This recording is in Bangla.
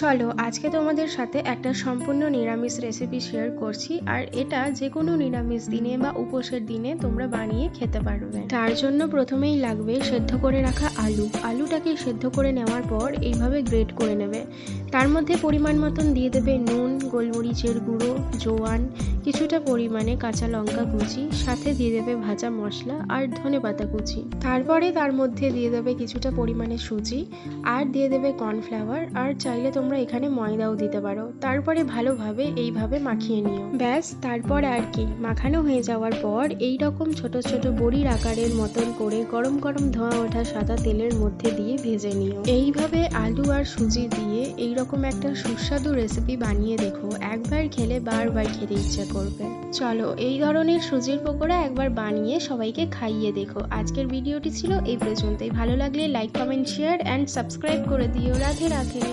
চলো আজকে তোমাদের সাথে একটা সম্পূর্ণ নিরামিষ রেসিপি শেয়ার করছি। আর এটা যে কোনো নিরামিষ দিনে বা উপোসের দিনে তোমরা বানিয়ে খেতে পারবে। তার জন্য প্রথমেই লাগবে সেদ্ধ করে রাখা আলুটাকে সেদ্ধ করে নেওয়ার পর এইভাবে গ্রেট করে নেবে। তার মধ্যে পরিমাণ মতন দিয়ে দেবে নুন, গোলমরিচের গুঁড়ো, জোয়ান, কিছুটা পরিমাণে কাঁচা লঙ্কা কুচি, সাথে দিয়ে দেবে ভাজা মশলা আর ধনেপাতা কুচি। তারপরে তার মধ্যে দিয়ে দেবে কিছুটা পরিমাণে সুজি আর দিয়ে দেবে কর্নফ্লাওয়ার, আর চাইলে তোমরা এখানে ময়দাও দিতে পারো। তারপরে ভালোভাবে এইভাবে মাখিয়ে নিও। ব্যাস, তারপর আর কি, মাখানো হয়ে যাওয়ার পর এই রকম ছোট ছোট বড়ির আকারের মতন করে গরম গরম ধোঁয়া ওঠা সাদা তেলের মধ্যে দিয়ে ভেজে নিও। এইভাবে আলু আর সুজি দিয়ে এইরকম একটা সুস্বাদু রেসিপি বানিয়ে দেখো, একবার খেলে বারবার খেতে ইচ্ছে করবে। চলো এই ধরনের সুজির পকোড়া একবার বানিয়ে সবাইকে খাইয়ে দেখো। আজকের ভিডিওটি ছিল এই পর্যন্তই। ভালো লাগলে like, comment, share and subscribe করে দিও। রাধে রাধে।